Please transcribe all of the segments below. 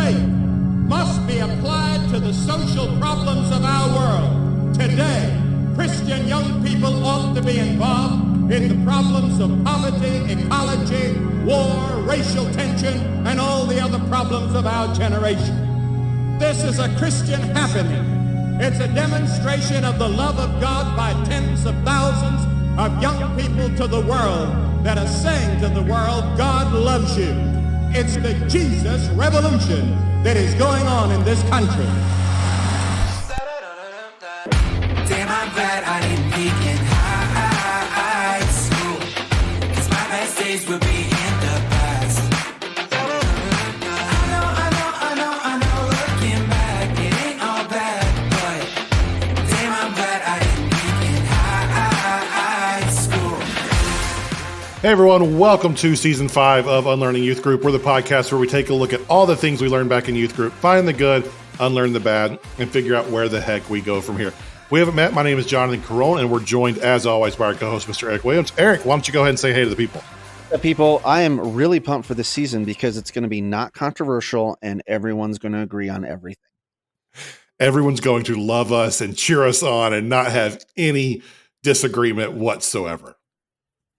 faith must be applied to the social problems of our world. Today, Christian young people ought to be involved in the problems of poverty, ecology, war, racial tension, and all the other problems of our generation. This is a Christian happening. It's a demonstration of the love of God by tens of thousands of young people to the world that are saying to the world, God loves you. It's the Jesus revolution that is going on in this country. Damn, I'm glad I didn't peak in high school, 'cause my best days will be in the past. I know, looking back, it ain't all bad, but damn, I'm glad I didn't peak in high school. Hey everyone, welcome to Season 5 of Unlearning Youth Group. We're the podcast where we take a look at all the things we learned back in youth group, find the good, unlearn the bad, and figure out where the heck we go from here. We haven't met. My name is Jonathan Carone, and we're joined, as always, by our co-host, Mr. Eric Williams. Eric, why don't you go ahead and say hey to the people? People, I am really pumped for this season because it's going to be not controversial, and everyone's going to agree on everything. Everyone's going to love us and cheer us on and not have any disagreement whatsoever.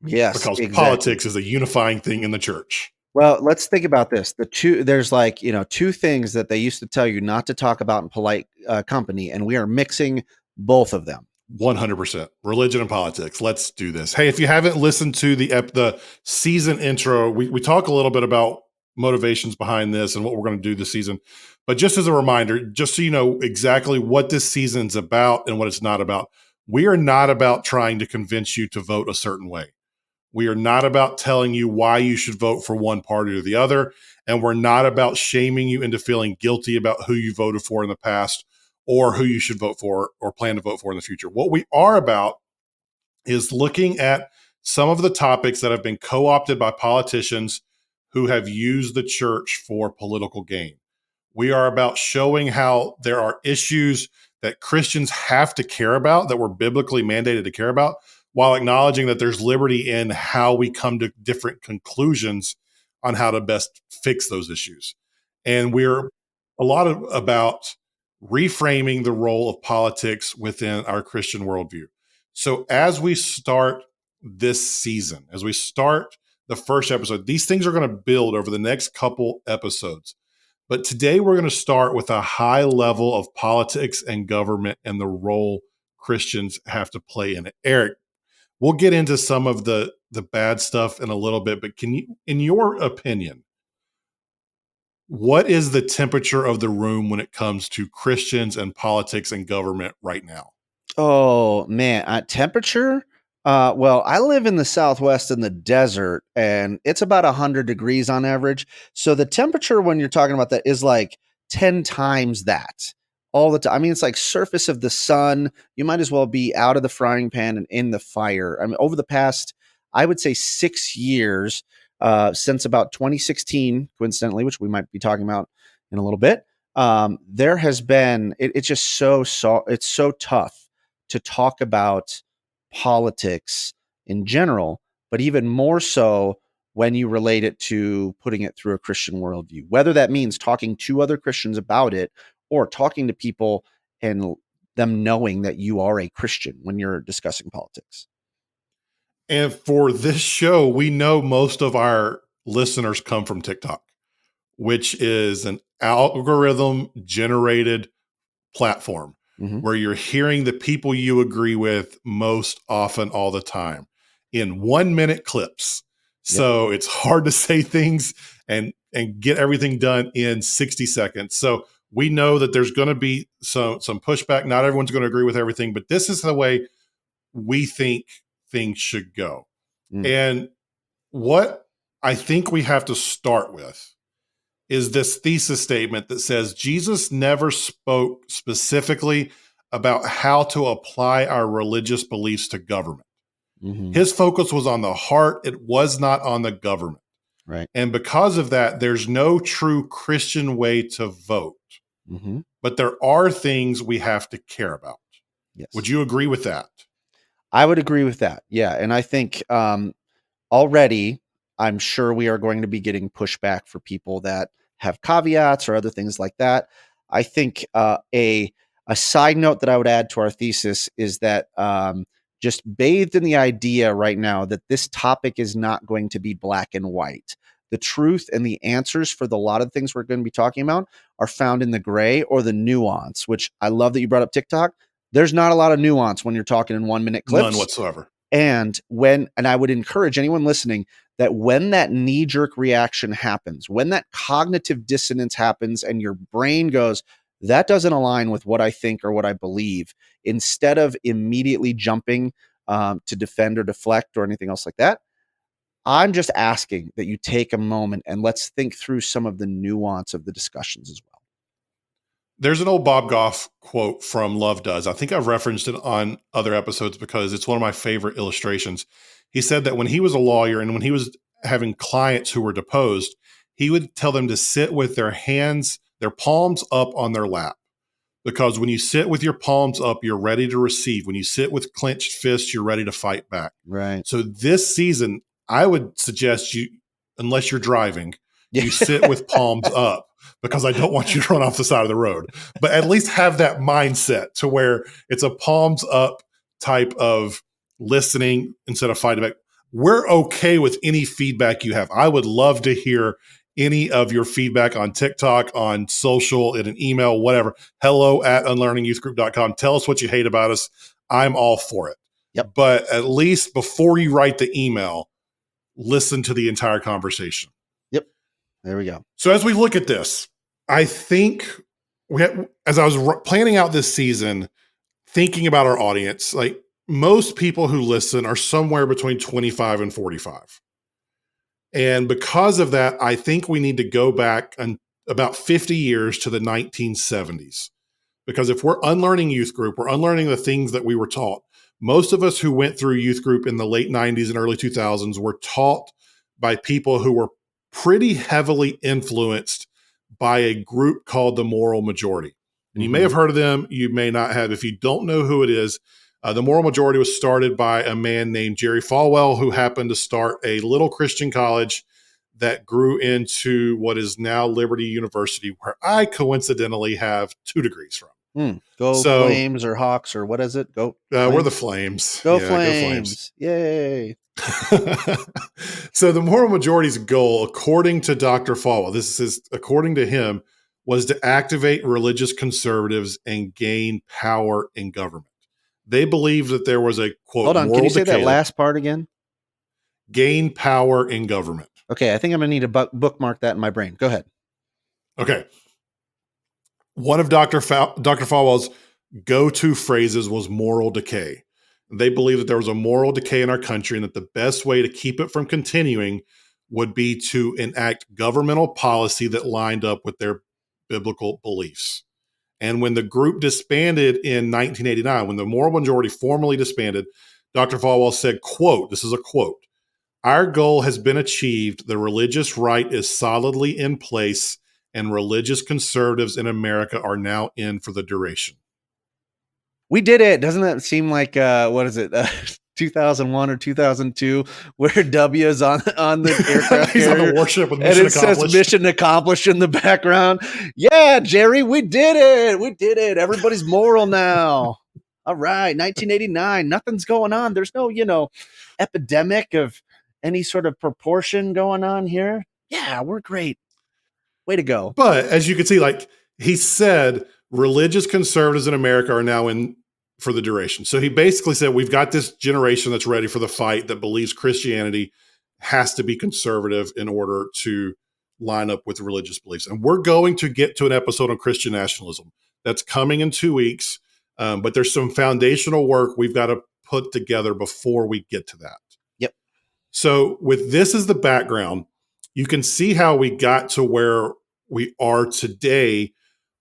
Yes, because exactly. Politics is a unifying thing in the church. Well, let's think about this. There's two things that they used to tell you not to talk about in polite company, and we are mixing both of them. 100%. Religion and politics. Let's do this. Hey, if you haven't listened to the season intro, we talk a little bit about motivations behind this and what we're going to do this season. But just as a reminder, just so you know exactly what this season's about and what it's not about, we are not about trying to convince you to vote a certain way. We are not about telling you why you should vote for one party or the other. And we're not about shaming you into feeling guilty about who you voted for in the past or who you should vote for or plan to vote for in the future. What we are about is looking at some of the topics that have been co-opted by politicians who have used the church for political gain. We are about showing how there are issues that Christians have to care about, that we're biblically mandated to care about, while acknowledging that there's liberty in how we come to different conclusions on how to best fix those issues. And we're about reframing the role of politics within our Christian worldview. So as we start this season, as we start the first episode, these things are going to build over the next couple episodes. But today we're going to start with a high level of politics and government and the role Christians have to play in it. Eric, we'll get into some of the bad stuff in a little bit, but can you, in your opinion, what is the temperature of the room when it comes to Christians and politics and government right now? Oh, man. Temperature? Well, I live in the Southwest in the desert, and it's about 100 degrees on average. So the temperature when you're talking about that is like 10 times that all the time. I mean, it's like surface of the sun. You might as well be out of the frying pan and in the fire. I mean, over the past, I would say 6 years, since about 2016, coincidentally, which we might be talking about in a little bit, there has been, it's just it's so tough to talk about politics in general, but even more so when you relate it to putting it through a Christian worldview, whether that means talking to other Christians about it or talking to people and them knowing that you are a Christian when you're discussing politics. And for this show, we know most of our listeners come from TikTok, which is an algorithm generated platform where you're hearing the people you agree with most often all the time in 1 minute clips. Yep. So it's hard to say things and get everything done in 60 seconds. So we know that there's going to be some pushback. Not everyone's going to agree with everything, but this is the way we think things should go. And what I think we have to start with is this thesis statement that says Jesus never spoke specifically about how to apply our religious beliefs to government. His focus was on the heart. It was not on the government. Right. And because of that, there's no true Christian way to vote. But there are things we have to care about. Yes. Would you agree with that? I would agree with that. Yeah. And I think already I'm sure we are going to be getting pushback for people that have caveats or other things like that. I think a side note that I would add to our thesis is that just bathed in the idea right now that this topic is not going to be black and white. The truth and the answers for the lot of things we're going to be talking about are found in the gray or the nuance, which I love that you brought up TikTok. There's not a lot of nuance when you're talking in 1 minute clips. None whatsoever. And I would encourage anyone listening that when that knee jerk reaction happens, when that cognitive dissonance happens and your brain goes, that doesn't align with what I think or what I believe, instead of immediately jumping to defend or deflect or anything else like that, I'm just asking that you take a moment and let's think through some of the nuance of the discussions as well. There's an old Bob Goff quote from Love Does. I think I've referenced it on other episodes because it's one of my favorite illustrations. He said that when he was a lawyer and when he was having clients who were deposed, he would tell them to sit with their palms up on their lap. Because when you sit with your palms up, you're ready to receive. When you sit with clenched fists, you're ready to fight back. Right. So this season, I would suggest you, unless you're driving, you sit with palms up, because I don't want you to run off the side of the road. But at least have that mindset to where it's a palms up type of listening instead of fighting back. We're okay with any feedback you have. I would love to hear any of your feedback on TikTok, on social, in an email, whatever. hello@unlearningyouthgroup.com. Tell us what you hate about us. I'm all for it. Yep. But at least before you write the email, listen to the entire conversation. Yep. There we go. So as we look at this, I think as I was planning out this season, thinking about our audience, like most people who listen are somewhere between 25 and 45. And because of that, I think we need to go back about 50 years to the 1970s. Because if we're unlearning youth group, we're unlearning the things that we were taught. Most of us who went through youth group in the late 90s and early 2000s were taught by people who were pretty heavily influenced by a group called the Moral Majority. And you may have heard of them, you may not have. If you don't know who it is, the Moral Majority was started by a man named Jerry Falwell, who happened to start a little Christian college that grew into what is now Liberty University, where I coincidentally have 2 degrees from. Go Flames or Hawks or what is it? Go. We're the Flames. Go Flames. Yay. So the Moral Majority's goal, according to Dr. Falwell, this is according to him, was to activate religious conservatives and gain power in government. They believed that there was a, quote, hold on, moral can you say decay, that last part again? Gain power in government. Okay, I think I'm going to need to bookmark that in my brain. Go ahead. Okay. One of Dr. Falwell's go-to phrases was moral decay. They believed that there was a moral decay in our country and that the best way to keep it from continuing would be to enact governmental policy that lined up with their biblical beliefs. And when the group disbanded in 1989, when the Moral Majority formally disbanded, Dr. Falwell said, quote, this is a quote, "Our goal has been achieved. The religious right is solidly in place, and religious conservatives in America are now in for the duration." We did it. Doesn't that seem like, what is it, 2001 or 2002, where W is on the aircraft He's on carrier, the warship with and mission it accomplished. says mission accomplished in the background. Yeah, Jerry, we did it. We did it. Everybody's moral now. All right, 1989. Nothing's going on. There's no, epidemic of any sort of proportion going on here. Yeah, we're great. Way to go. But as you can see, like he said, religious conservatives in America are now in for the duration. So he basically said, we've got this generation that's ready for the fight, that believes Christianity has to be conservative in order to line up with religious beliefs. And we're going to get to an episode on Christian nationalism that's coming in 2 weeks. But there's some foundational work we've got to put together before we get to that. Yep. So with this as the background, you can see how we got to where we are today,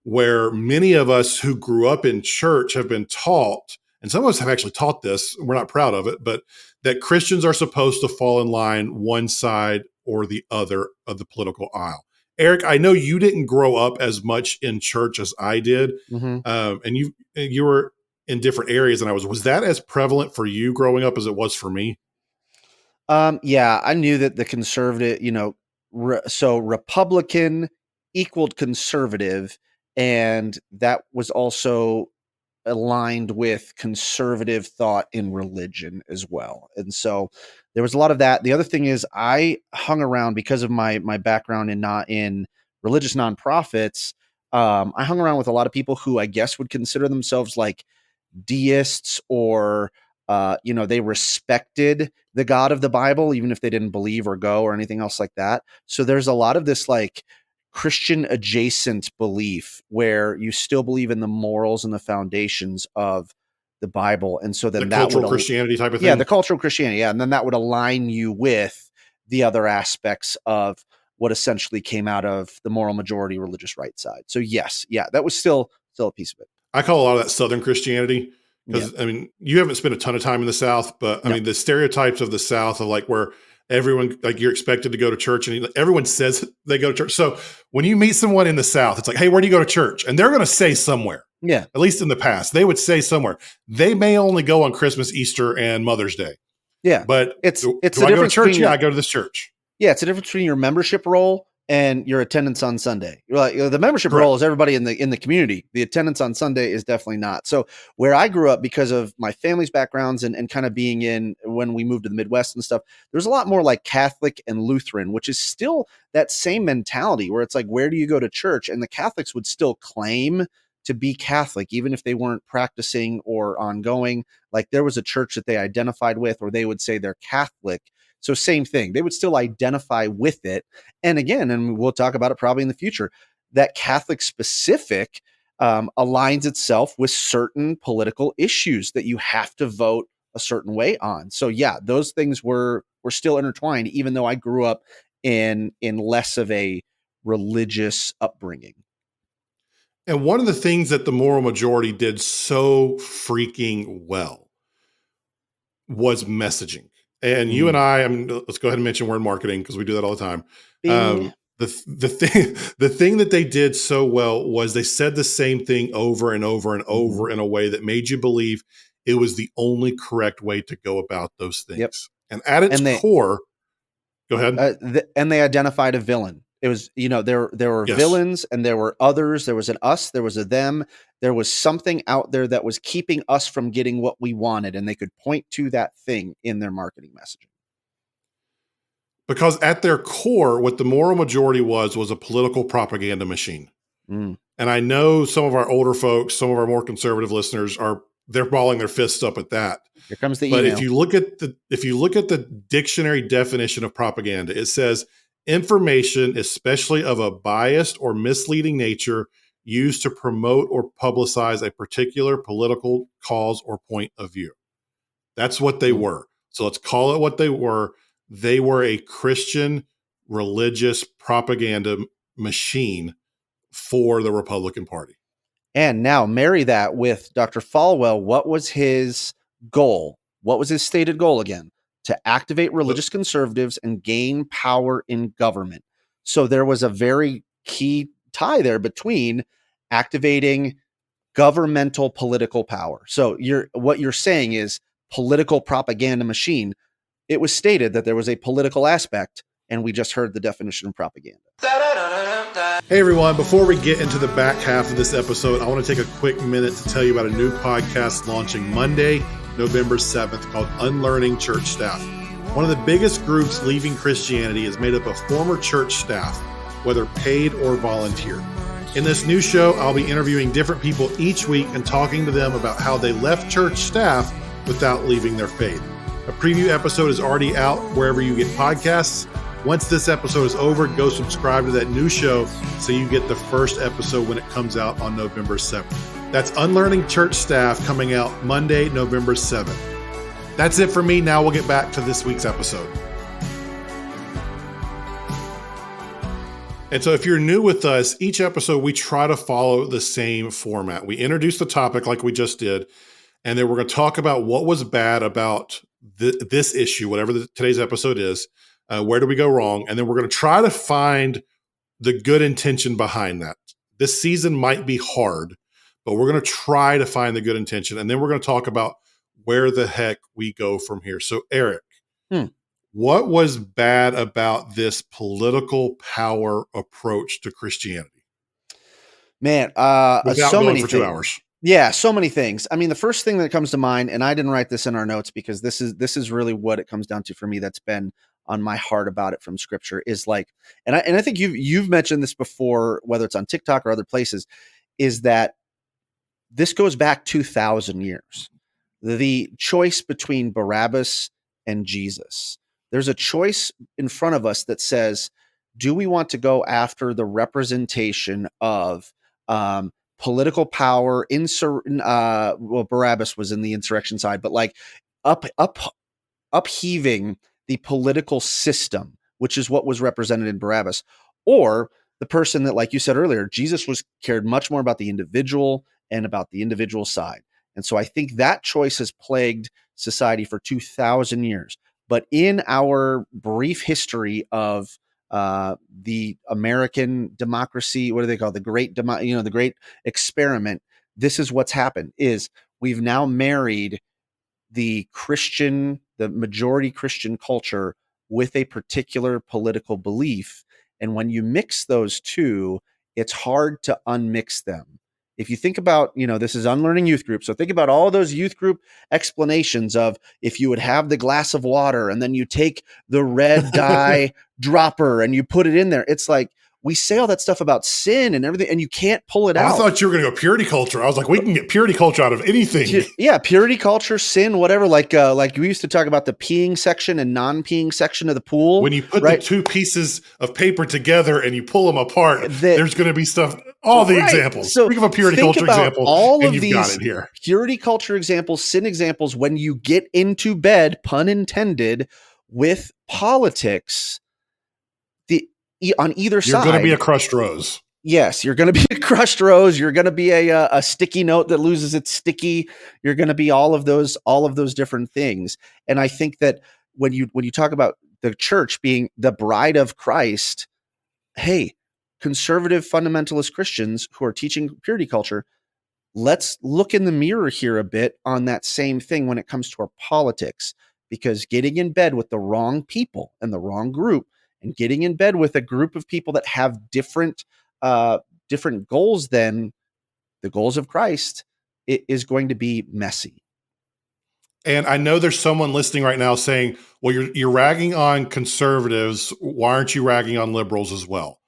where many of us who grew up in church have been taught, and some of us have actually taught this, we're not proud of it, but that Christians are supposed to fall in line one side or the other of the political aisle. Eric, I know you didn't grow up as much in church as I did, and you were in different areas than I was. Was that as prevalent for you growing up as it was for me? Yeah, I knew that the conservative, so Republican equaled conservative, and that was also aligned with conservative thought in religion as well. And so there was a lot of that. The other thing is I hung around because of my background in not in religious nonprofits. I hung around with a lot of people who I guess would consider themselves like deists, or they respected the God of the Bible even if they didn't believe or go or anything else like that. So there's a lot of this like Christian adjacent belief where you still believe in the morals and the foundations of the Bible. And so The then that cultural would Christianity type of yeah, thing. the cultural Christianity, yeah, and then that would align you with the other aspects of what essentially came out of the moral majority religious right side. So yes, yeah, that was still a piece of it. I call a lot of that Southern Christianity Yeah. because, I mean, you haven't spent a ton of time in the South, but I No. mean, the stereotypes of the South of like where everyone, like you're expected to go to church and everyone says they go to church. So when you meet someone in the South, it's like, hey, where do you go to church? And they're going to say somewhere. Yeah. At least in the past, they would say somewhere. They may only go on Christmas, Easter, and Mother's Day. Yeah. But It's do the I go to difference church? between Yeah, I go to this church. Yeah, it's a difference between your membership role and your attendance on Sunday. You're like, the membership Correct. role is everybody in the community. The attendance on Sunday is definitely not. So where I grew up, because of my family's backgrounds and kind of being in when we moved to the Midwest and stuff, there's a lot more like Catholic and Lutheran, which is still that same mentality where it's like, where do you go to church? And the Catholics would still claim to be Catholic, even if they weren't practicing or ongoing. Like there was a church that they identified with, or they would say they're Catholic. So same thing, they would still identify with it. And again, and we'll talk about it probably in the future, that Catholic specific aligns itself with certain political issues that you have to vote a certain way on. So yeah, those things were still intertwined, even though I grew up in less of a religious upbringing. And one of the things that the moral majority did so freaking well was messaging. And you and I mean, let's go ahead and mention we're in marketing because we do that all the time. Bing. The thing that they did so well was they said the same thing over and over and over in a way that made you believe it was the only correct way to go about those things. Yep. And at its core, go ahead. And they identified a villain. It was, there were Yes. villains and there were others. There was an us, there was a them. There was something out there that was keeping us from getting what we wanted. And they could point to that thing in their marketing messaging. Because at their core, what the moral majority was a political propaganda machine. Mm. And I know some of our older folks, some of our more conservative listeners they're balling their fists up at that. Here comes the But email. if you look at the dictionary definition of propaganda, it says information, especially of a biased or misleading nature, used to promote or publicize a particular political cause or point of view. That's what they were. So let's call it what they were. They were a Christian religious propaganda machine for the Republican Party. And now marry that with Dr. Falwell. What was his goal? What was his stated goal again? To activate religious conservatives and gain power in government. So there was a very key tie there between activating governmental political power. So what you're saying is political propaganda machine. It was stated that there was a political aspect, and we just heard the definition of propaganda. Hey everyone, before we get into the back half of this episode, I want to take a quick minute to tell you about a new podcast launching Monday, November 7th called Unlearning Church Staff. One of the biggest groups leaving Christianity is made up of former church staff, whether paid or volunteer. In this new show, I'll be interviewing different people each week and talking to them about how they left church staff without leaving their faith. A preview episode is already out wherever you get podcasts. Once this episode is over, go subscribe to that new show so you get the first episode when it comes out on November 7th. That's Unlearning Church Staff coming out Monday, November 7th. That's it for me. Now we'll get back to this week's episode. And so if you're new with us, each episode we try to follow the same format. We introduce the topic like we just did, and then we're going to talk about what was bad about this issue, whatever today's episode is. Where do we go wrong? And then we're going to try to find the good intention behind that. This season might be hard, but we're going to try to find the good intention. And then we're going to talk about where the heck we go from here. So Eric, What was bad about this political power approach to Christianity? Man, Without so going many for 2 things. hours. Yeah, so many things. I mean, the first thing that comes to mind, and I didn't write this in our notes because this is really what it comes down to for me. That's been on my heart about it from Scripture is like, and I think you've mentioned this before, whether it's on TikTok or other places, is that this goes back 2,000 years. The choice between Barabbas and Jesus. There's a choice in front of us that says, do we want to go after the representation of political power? Well, Barabbas was in the insurrection side, but like up upheaving the political system, which is what was represented in Barabbas, or the person that, like you said earlier, Jesus was cared much more about the individual and about the individual side. And so I think that choice has plagued society for 2,000 years. But in our brief history of the American democracy, what do they call it? The great experiment? This is what's happened: is we've now married the majority Christian culture with a particular political belief. And when you mix those two, it's hard to unmix them. If you think about, this is Unlearning Youth Group. So think about all those youth group explanations of if you would have the glass of water and then you take the red dye dropper and you put it in there. It's like, we say all that stuff about sin and everything, and you can't pull it out. I thought you were going to go purity culture. I was like, we can get purity culture out of anything. Yeah, purity culture, sin, whatever. Like we used to talk about the peeing section and non-peeing section of the pool. When you put the two pieces of paper together and you pull them apart, there's going to be stuff. All the examples. So think of a purity culture example, all and of you've got these it here. Purity culture examples, sin examples. When you get into bed, pun intended, with politics, on either side, you're going to be a crushed rose. Yes, you're going to be a crushed rose. You're going to be a sticky note that loses its sticky. You're going to be all of those different things. And I think that when you talk about the church being the bride of Christ, hey, conservative fundamentalist Christians who are teaching purity culture, let's look in the mirror here a bit on that same thing when it comes to our politics, because getting in bed with the wrong people and the wrong group, and getting in bed with a group of people that have different goals than the goals of Christ, it is going to be messy. And I know there's someone listening right now saying, well, you're ragging on conservatives. Why aren't you ragging on liberals as well?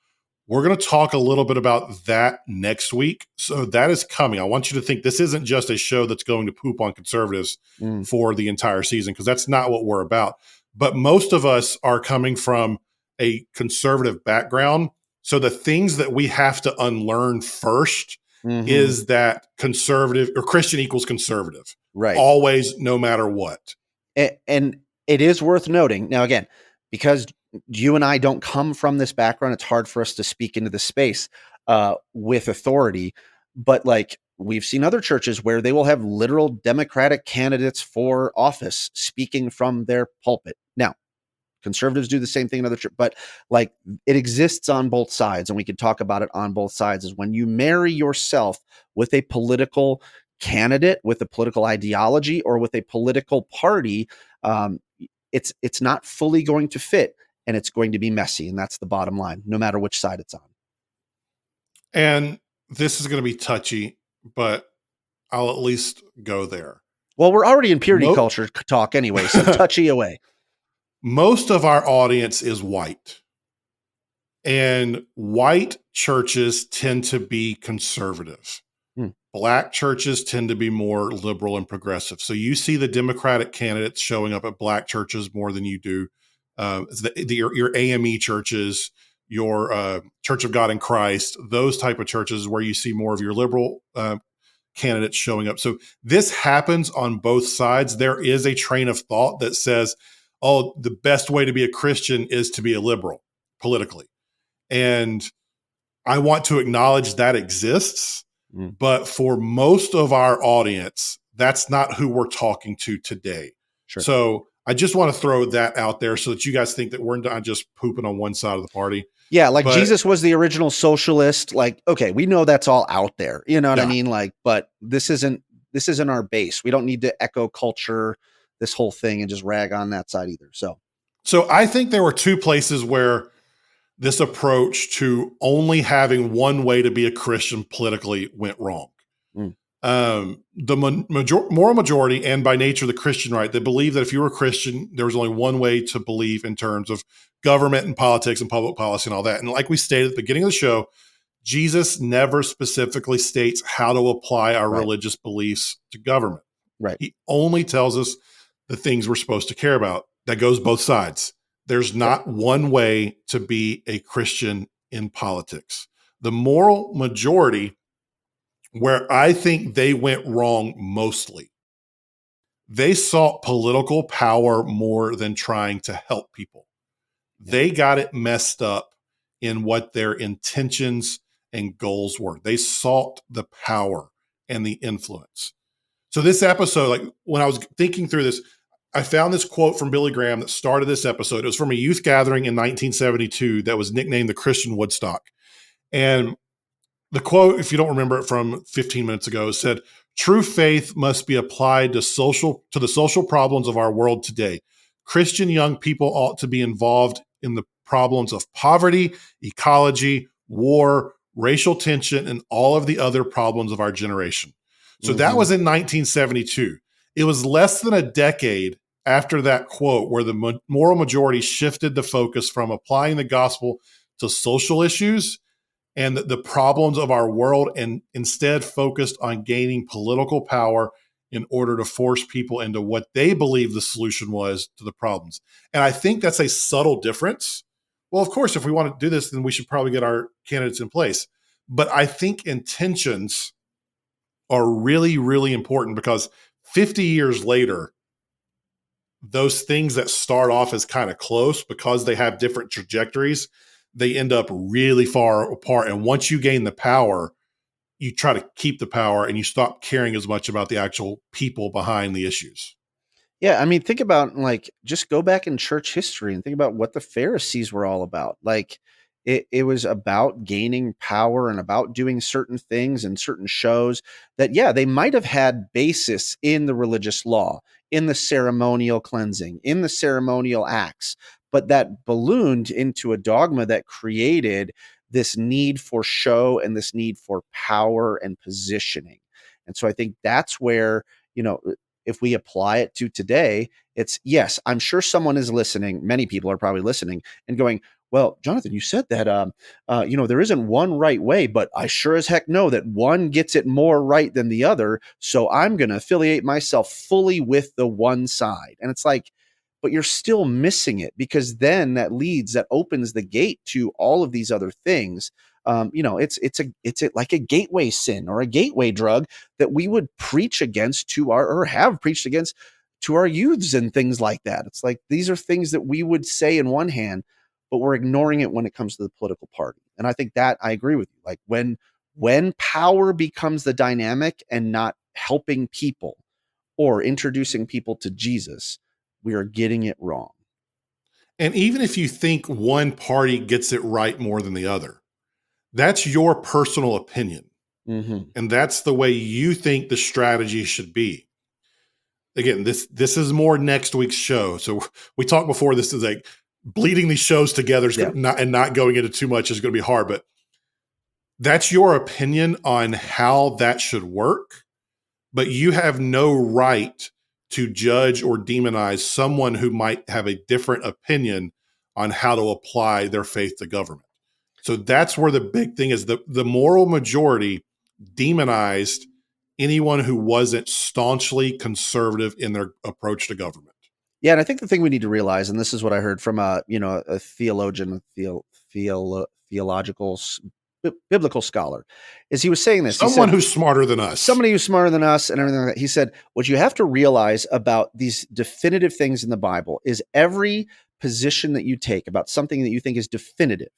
We're going to talk a little bit about that next week. So that is coming. I want you to think this isn't just a show that's going to poop on conservatives for the entire season, because that's not what we're about. But most of us are coming from a conservative background. So the things that we have to unlearn first is that conservative or Christian equals conservative. Right. Always, no matter what. And it is worth noting, now again, because you and I don't come from this background, it's hard for us to speak into the space with authority. But like, we've seen other churches where they will have literal Democratic candidates for office speaking from their pulpit. Now, conservatives do the same thing in other churches, but like, it exists on both sides, and we could talk about it on both sides. Is when you marry yourself with a political candidate, with a political ideology, or with a political party, it's not fully going to fit, and it's going to be messy. And that's the bottom line, no matter which side it's on. And this is going to be touchy, but I'll at least go there. Well, we're already in purity culture talk anyway, so touchy away. Most of our audience is white, and white churches tend to be conservative. Black churches tend to be more liberal and progressive. So you see the Democratic candidates showing up at black churches more than you do your AME churches, your Church of God in Christ, those type of churches where you see more of your liberal candidates showing up. So this happens on both sides. There is a train of thought that says, oh, the best way to be a Christian is to be a liberal politically. And I want to acknowledge that exists. But for most of our audience, that's not who we're talking to today. Sure. So I just want to throw that out there so that you guys think that we're not just pooping on one side of the party. Yeah, like Jesus was the original socialist. Like, okay, we know that's all out there. You know what I mean? Like, but this isn't our base. We don't need to echo culture this whole thing and just rag on that side either. So So I think there were two places where this approach to only having one way to be a Christian politically went wrong. Mm. The moral majority, and by nature the Christian right, they believe that if you were a Christian, there was only one way to believe in terms of government and politics and public policy and all that. And like we stated at the beginning of the show, Jesus never specifically states how to apply our Right. religious beliefs to government. Right. He only tells us the things we're supposed to care about. That goes both sides. There's not one way to be a Christian in politics. The moral majority, where I think they went wrong mostly, they sought political power more than trying to help people. They got it messed up in what their intentions and goals were. They sought the power and the influence. So this episode, like when I was thinking through this, I found this quote from Billy Graham that started this episode. It was from a youth gathering in 1972 that was nicknamed the Christian Woodstock. And the quote, if you don't remember it from 15 minutes ago, said, "True faith must be applied to the social problems of our world today. Christian young people ought to be involved in the problems of poverty, ecology, war, racial tension, and all of the other problems of our generation." So that was in 1972. It was less than a decade after that quote where the moral majority shifted the focus from applying the gospel to social issues and the problems of our world, and instead focused on gaining political power in order to force people into what they believe the solution was to the problems. And I think that's a subtle difference. Well, of course, if we want to do this, then we should probably get our candidates in place. But I think intentions are really, really important, because 50 years later, those things that start off as kind of close, because they have different trajectories, they end up really far apart. And once you gain the power, you try to keep the power and you stop caring as much about the actual people behind the issues. Yeah, I mean, think about, like, just go back in church history and think about what the Pharisees were all about. Like, it was about gaining power and about doing certain things and certain shows that, yeah, they might have had basis in the religious law, in the ceremonial cleansing, in the ceremonial acts, but that ballooned into a dogma that created this need for show and this need for power and positioning. And so I think that's where, you know, if we apply it to today, it's, yes, I'm sure someone is listening. Many people are probably listening and going, well, Jonathan, you said that, there isn't one right way, but I sure as heck know that one gets it more right than the other. So I'm going to affiliate myself fully with the one side. And it's like, but you're still missing it, because then that opens the gate to all of these other things. It's like a gateway sin or a gateway drug that we would preach against or have preached against to our youths and things like that. It's like, these are things that we would say in one hand, but we're ignoring it when it comes to the political party. And I think that I agree with you. Like, when power becomes the dynamic and not helping people or introducing people to Jesus, we are getting it wrong. And even if you think one party gets it right more than the other, that's your personal opinion. Mm-hmm. And that's the way you think the strategy should be. Again, this is more next week's show. So we talked before, this is like bleeding these shows together is not going into too much is going to be hard, but that's your opinion on how that should work. But you have no right to judge or demonize someone who might have a different opinion on how to apply their faith to government. So that's where the big thing is. The moral majority demonized anyone who wasn't staunchly conservative in their approach to government. Yeah, and I think the thing we need to realize, and this is what I heard from a theologian, biblical scholar, is he was saying this. Someone who's smarter than us. Somebody who's smarter than us and everything like that. He said, what you have to realize about these definitive things in the Bible is every position that you take about something that you think is definitive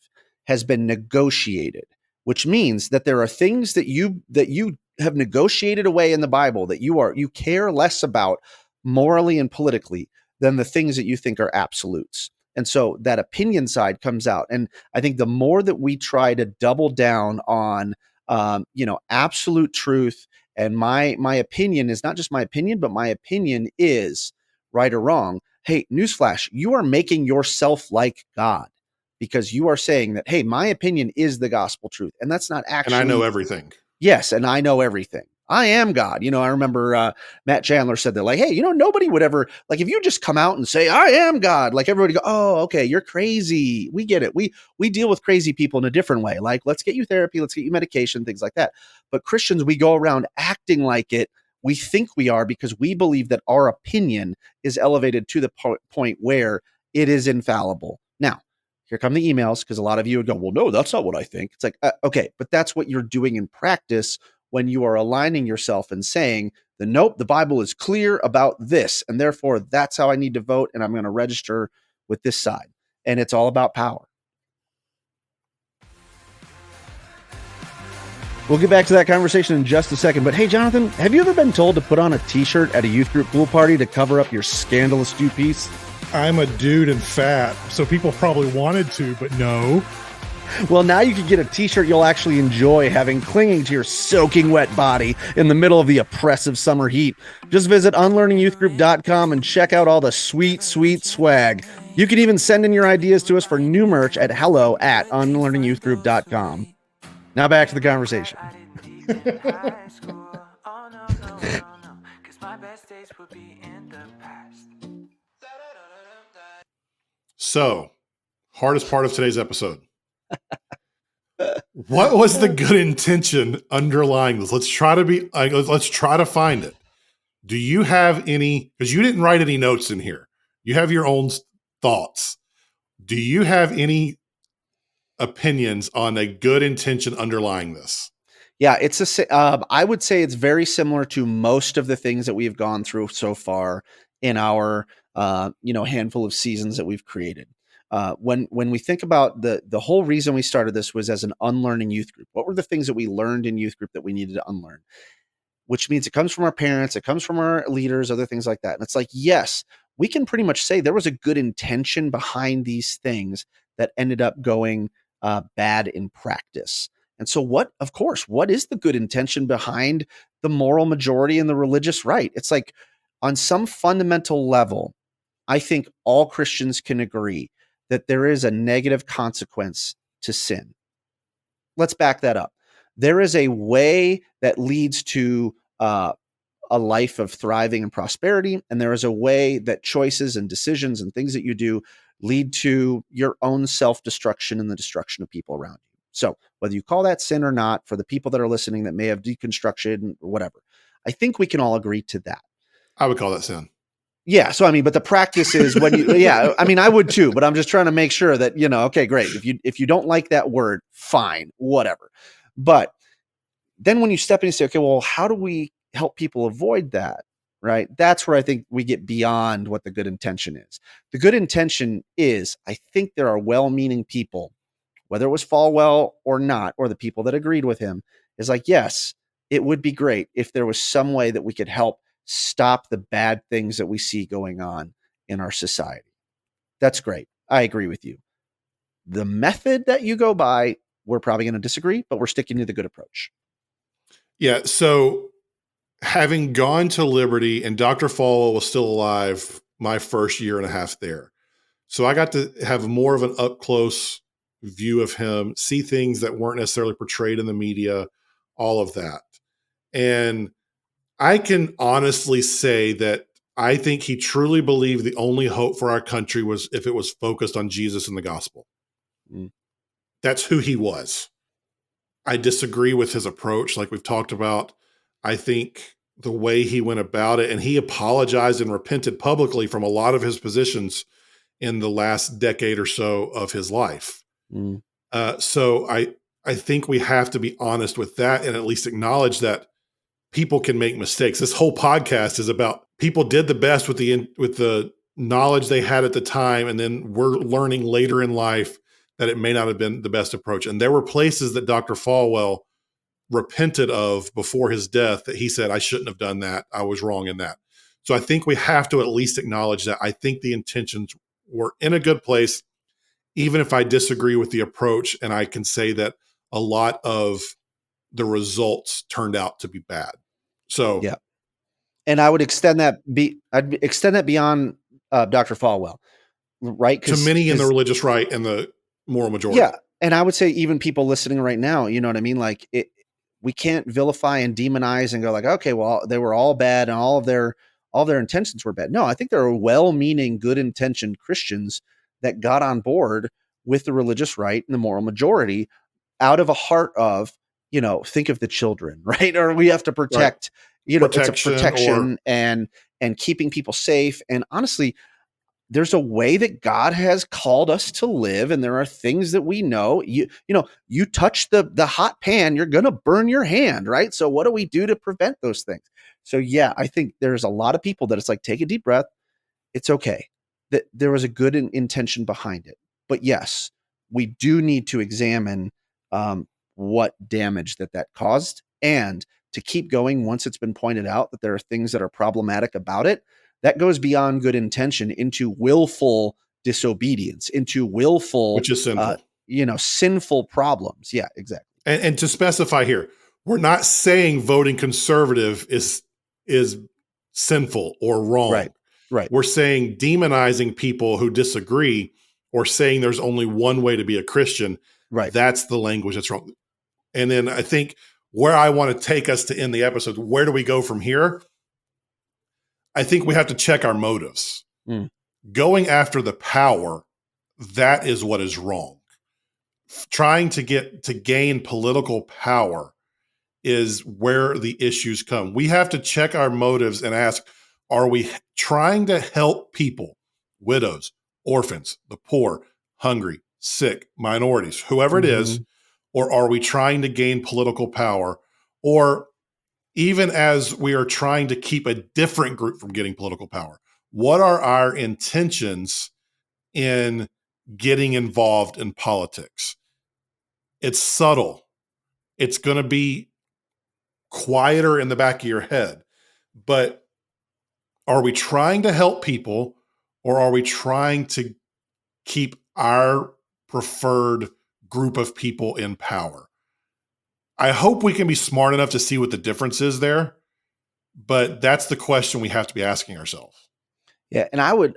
has been negotiated, which means that there are things that you have negotiated away in the Bible that you care less about morally and politically than the things that you think are absolutes. And so that opinion side comes out. And I think the more that we try to double down on, absolute truth, and my opinion is not just my opinion, but my opinion is right or wrong. hey, newsflash, you are making yourself like God because you are saying that, hey, my opinion is the gospel truth. And that's not actually. And I know everything. Yes, and I know everything. I am God. I remember Matt Chandler said that, like, hey, nobody would ever, like, if you just come out and say, I am God, like, everybody go, oh, okay, you're crazy. We get it. We deal with crazy people in a different way. Like, let's get you therapy, let's get you medication, things like that. But Christians, we go around acting like it. We think we are because we believe that our opinion is elevated to the point where it is infallible. Now, here come the emails, because a lot of you would go, well, no, that's not what I think. It's like, okay, but that's what you're doing in practice when you are aligning yourself and saying, nope, the Bible is clear about this, and therefore that's how I need to vote, and I'm going to register with this side. And it's all about power. We'll get back to that conversation in just a second. But hey, Jonathan, have you ever been told to put on a t-shirt at a youth group pool party to cover up your scandalous two-piece? I'm a dude and fat, so people probably wanted to, but no. Well, now you can get a t-shirt you'll actually enjoy having clinging to your soaking wet body in the middle of the oppressive summer heat. Just visit unlearningyouthgroup.com and check out all the sweet, sweet swag. You can even send in your ideas to us for new merch at hello@unlearningyouthgroup.com. Now back to the conversation. So, hardest part of today's episode. What was the good intention underlying this? Let's try to find it. Do you have any, because you didn't write any notes in here. You have your own thoughts. Do you have any opinions on a good intention underlying this? Yeah, I would say it's very similar to most of the things that we've gone through so far in our handful of seasons that we've created. When we think about the whole reason we started this was as an unlearning youth group. What were the things that we learned in youth group that we needed to unlearn? Which means it comes from our parents, it comes from our leaders, other things like that. And it's like, yes, we can pretty much say there was a good intention behind these things that ended up going bad in practice. And so what is the good intention behind the moral majority and the religious right? It's like, on some fundamental level, I think all Christians can agree that there is a negative consequence to sin. Let's back that up. There is a way that leads to a life of thriving and prosperity, and there is a way that choices and decisions and things that you do lead to your own self-destruction and the destruction of people around you. So whether you call that sin or not, for the people that are listening that may have deconstruction or whatever, I think we can all agree to that. I would call that sin. Yeah. So, but the practice is when you, I would too, but I'm just trying to make sure that, okay, great. If you don't like that word, fine, whatever. But then when you step in and say, okay, well, how do we help people avoid that? Right. That's where I think we get beyond what the good intention is. The good intention is, I think there are well-meaning people, whether it was Falwell or not, or the people that agreed with him, is like, yes, it would be great if there was some way that we could help stop the bad things that we see going on in our society. That's great. I agree with you. The method that you go by, we're probably going to disagree, but we're sticking to the good approach. Yeah. So having gone to Liberty, and Dr. Falwell was still alive my first year and a half there. So I got to have more of an up close view of him, see things that weren't necessarily portrayed in the media, all of that. And I can honestly say that I think he truly believed the only hope for our country was if it was focused on Jesus and the gospel. That's who he was. I disagree with his approach, like we've talked about. I think the way he went about it, and he apologized and repented publicly from a lot of his positions in the last decade or so of his life. So I think we have to be honest with that and at least acknowledge that people can make mistakes. This whole podcast is about people did the best with the knowledge they had at the time, and then we're learning later in life that it may not have been the best approach. And there were places that Dr. Falwell repented of before his death that he said, I shouldn't have done that. I was wrong in that. So I think we have to at least acknowledge that. I think the intentions were in a good place, even if I disagree with the approach, and I can say that a lot of the results turned out to be bad. So yeah. And I would extend that beyond Dr. Falwell, right? To many in the religious right and the moral majority. Yeah, and I would say even people listening right now, you know what I mean? Like we can't vilify and demonize and go like, okay, well, they were all bad and all of their intentions were bad. No, I think there are well-meaning, good-intentioned Christians that got on board with the religious right and the moral majority out of a heart of, think of the children, right? Or we have to protect, it's a protection and keeping people safe. And honestly, there's a way that God has called us to live, and there are things that we know. You touch the hot pan, you're gonna burn your hand, right? So what do we do to prevent those things? So yeah, I think there's a lot of people that it's like, take a deep breath. It's okay. That there was a good intention behind it. But yes, we do need to examine what damage that caused, and to keep going once it's been pointed out that there are things that are problematic about it. That goes beyond good intention into willful disobedience, into willful, which is sinful. Sinful problems. Yeah, exactly. And to specify here, we're not saying voting conservative is sinful or wrong. Right. We're saying demonizing people who disagree, or saying there's only one way to be a Christian. Right. That's the language that's wrong. And then I think where I want to take us to end the episode, where do we go from here? I think we have to check our motives. Going after the power, that is what is wrong. Trying to gain political power is where the issues come. We have to check our motives and ask, are we trying to help people, widows, orphans, the poor, hungry, sick, minorities, whoever it is, or are we trying to gain political power? Or even as we are trying to keep a different group from getting political power, what are our intentions in getting involved in politics? It's subtle. It's going to be quieter in the back of your head. But are we trying to help people, or are we trying to keep our preferred group of people in power? I hope we can be smart enough to see what the difference is there, but that's the question we have to be asking ourselves. Yeah, and I'm going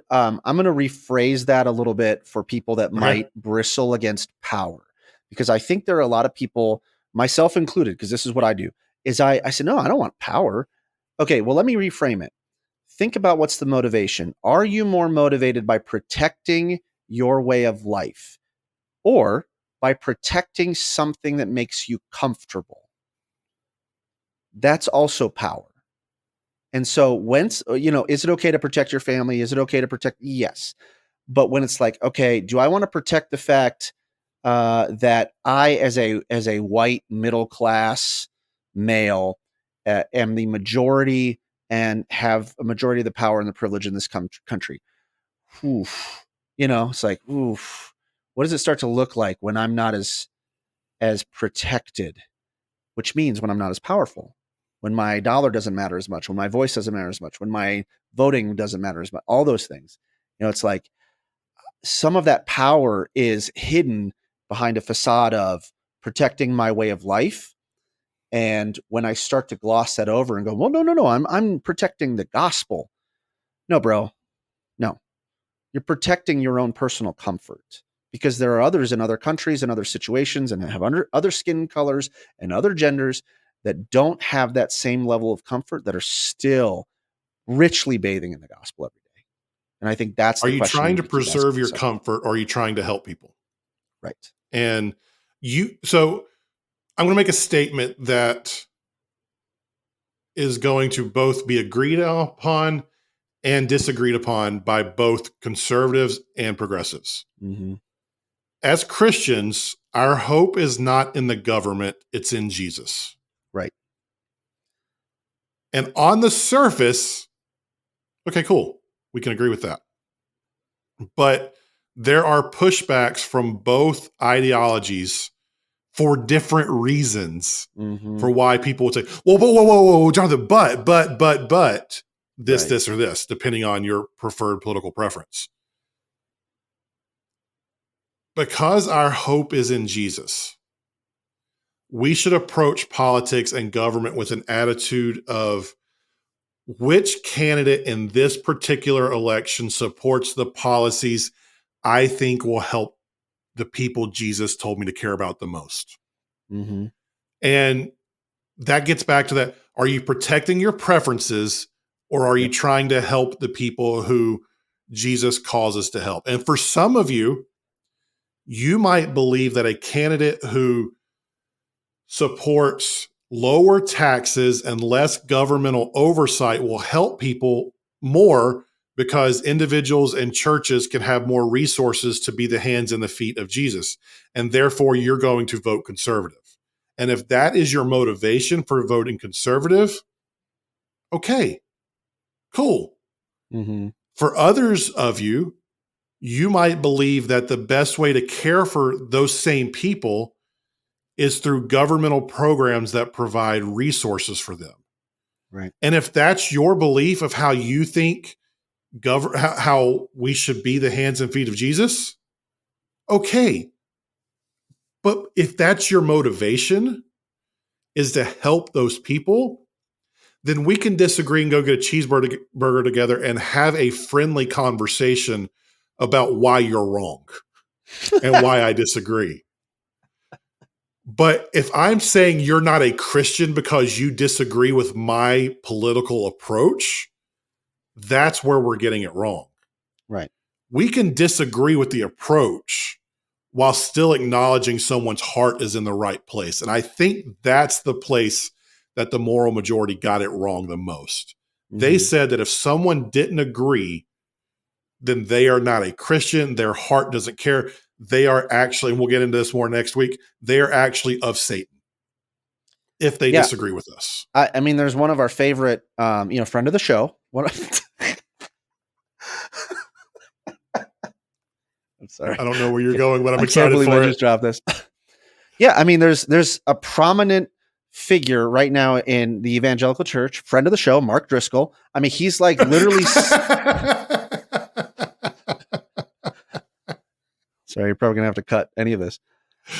to rephrase that a little bit for people that might bristle against power, because I think there are a lot of people, myself included, because this is what I do, is I said, no, I don't want power. Okay, well, let me reframe it. Think about what's the motivation. Are you more motivated by protecting your way of life, or by protecting something that makes you comfortable? That's also power. And so is it okay to protect your family? Is it okay to protect? Yes. But when it's like, okay, do I want to protect the fact that I, as a white middle class male, am the majority and have a majority of the power and the privilege in this country? Oof. It's like, oof. What does it start to look like when I'm not as protected? Which means when I'm not as powerful, when my dollar doesn't matter as much, when my voice doesn't matter as much, when my voting doesn't matter as much, all those things. It's like some of that power is hidden behind a facade of protecting my way of life. And when I start to gloss that over and go, well, no, I'm protecting the gospel. No, bro, no. You're protecting your own personal comfort, because there are others in other countries and other situations and have other skin colors and other genders that don't have that same level of comfort, that are still richly bathing in the gospel every day. And I think that's the question. Are you trying to preserve your comfort, or are you trying to help people? Right. And so I'm going to make a statement that is going to both be agreed upon and disagreed upon by both conservatives and progressives. As Christians, our hope is not in the government, it's in Jesus. Right. And on the surface, okay, cool. We can agree with that. But there are pushbacks from both ideologies for different reasons for why people would say, whoa, Jonathan, but this or this, depending on your preferred political preference. Because our hope is in Jesus, we should approach politics and government with an attitude of, which candidate in this particular election supports the policies I think will help the people Jesus told me to care about the most. Mm-hmm. And that gets back to that. Are you protecting your preferences, or are you Yep. trying to help the people who Jesus calls us to help? And for some of you, you might believe that a candidate who supports lower taxes and less governmental oversight will help people more, because individuals and churches can have more resources to be the hands and the feet of Jesus. And therefore, you're going to vote conservative. And if that is your motivation for voting conservative, okay, cool. Mm-hmm. For others of you, you might believe that the best way to care for those same people is through governmental programs that provide resources for them. Right. And if that's your belief of how you think how we should be the hands and feet of Jesus, okay. But if that's your motivation, is to help those people, then we can disagree and go get a cheeseburger together and have a friendly conversation about why you're wrong and why I disagree. But if I'm saying you're not a Christian because you disagree with my political approach, that's where we're getting it wrong. Right. We can disagree with the approach while still acknowledging someone's heart is in the right place. And I think that's the place that the moral majority got it wrong the most. They Mm-hmm. said that if someone didn't agree, then they are not a Christian. Their heart doesn't care. They are actually, and we'll get into this more next week, they are actually of Satan if they Yeah. disagree with us. I mean, there's one of our favorite, friend of the show. I'm sorry. I don't know where you're going, but I'm I can't excited believe for I it. just dropped this. Yeah, I mean, there's a prominent figure right now in the evangelical church, friend of the show, Mark Driscoll. I mean, he's like literally. Sorry, you're probably gonna have to cut any of this.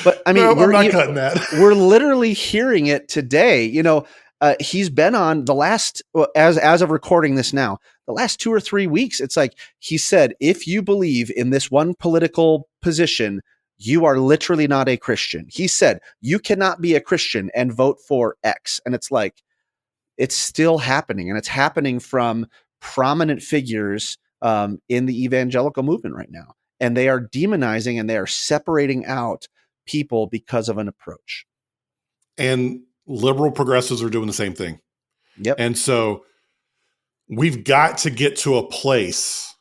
But I mean, No, I'm not cutting that. we're literally hearing it today. He's been on the last, as of recording this now, the last 2 or 3 weeks. It's like he said, if you believe in this one political position, you are literally not a Christian. He said, you cannot be a Christian and vote for X. And it's like, it's still happening. And it's happening from prominent figures in the evangelical movement right now. And they are demonizing and they are separating out people because of an approach. And liberal progressives are doing the same thing. Yep. And so we've got to get to a place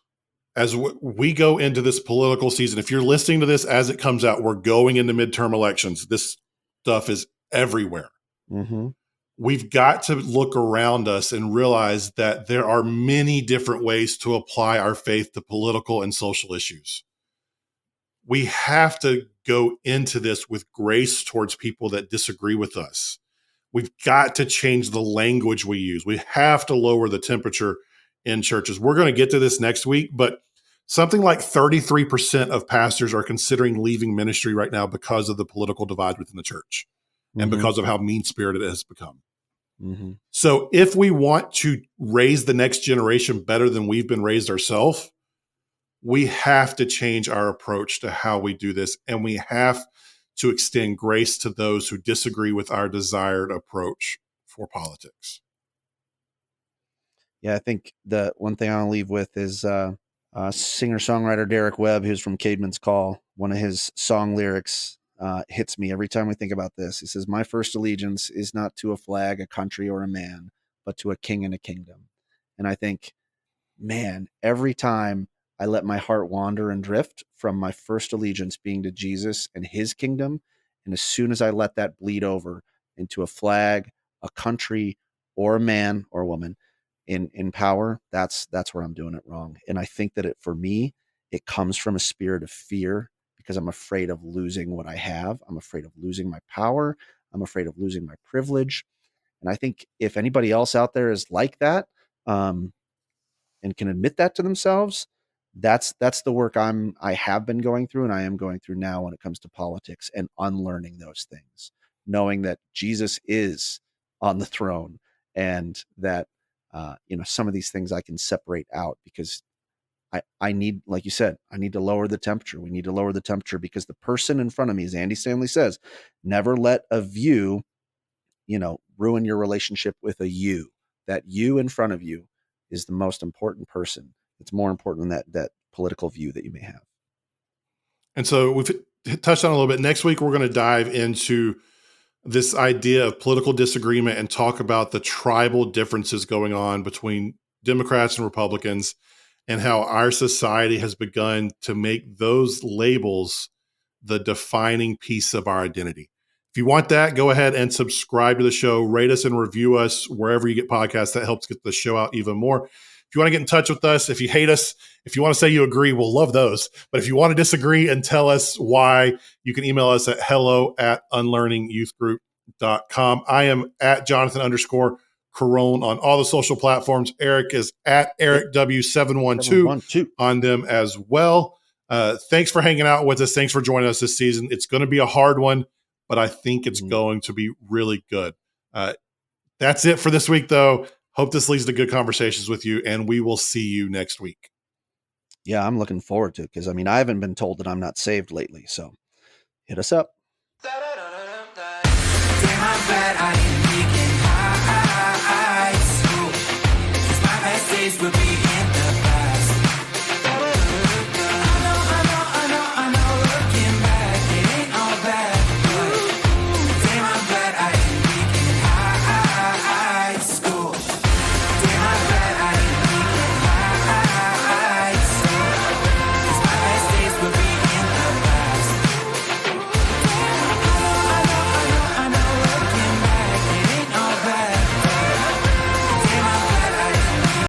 as we go into this political season. If you're listening to this as it comes out, we're going into midterm elections. This stuff is everywhere. Mm-hmm. We've got to look around us and realize that there are many different ways to apply our faith to political and social issues. We have to go into this with grace towards people that disagree with us. We've got to change the language we use. We have to lower the temperature in churches. We're going to get to this next week, but something like 33% of pastors are considering leaving ministry right now because of the political divide within the church and because of how mean-spirited it has become. Mm-hmm. So if we want to raise the next generation better than we've been raised ourselves, we have to change our approach to how we do this. And we have to extend grace to those who disagree with our desired approach for politics. Yeah, I think the one thing I'll leave with is singer-songwriter Derek Webb, who's from Caedmon's Call. One of his song lyrics hits me every time we think about this. He says, "My first allegiance is not to a flag, a country, or a man, but to a king and a kingdom." And I think, man, every time I let my heart wander and drift from my first allegiance being to Jesus and his kingdom, and as soon as I let that bleed over into a flag, a country, or a man or woman in power, that's where I'm doing it wrong. And I think that for me, it comes from a spirit of fear, because I'm afraid of losing what I have. I'm afraid of losing my power. I'm afraid of losing my privilege. And I think if anybody else out there is like that, and can admit that to themselves, that's the work I have been going through, and I am going through now when it comes to politics and unlearning those things, knowing that Jesus is on the throne, and that some of these things I can separate out because I need, like you said, I need to lower the temperature. We need to lower the temperature because the person in front of me, as Andy Stanley says, never let a view, ruin your relationship with a you. That you in front of you is the most important person. It's more important than that political view that you may have. And so we've touched on a little bit. Next week, we're going to dive into this idea of political disagreement and talk about the tribal differences going on between Democrats and Republicans and how our society has begun to make those labels the defining piece of our identity. If you want that, go ahead and subscribe to the show, rate us and review us wherever you get podcasts. That helps get the show out even more. If you want to get in touch with us, if you hate us, if you want to say you agree, we'll love those. But if you want to disagree and tell us why, you can email us at hello@unlearningyouthgroup.com. I am at Jonathan_Carone on all the social platforms. Eric is at EricW712 on them as well. Thanks for hanging out with us. Thanks for joining us this season. It's going to be a hard one, but I think it's going to be really good. That's it for this week, though. Hope this leads to good conversations with you, and we will see you next week. Yeah, I'm looking forward to it because, I haven't been told that I'm not saved lately. So hit us up. Damn, I'm glad I didn't make it high school. 'Cause my best days will be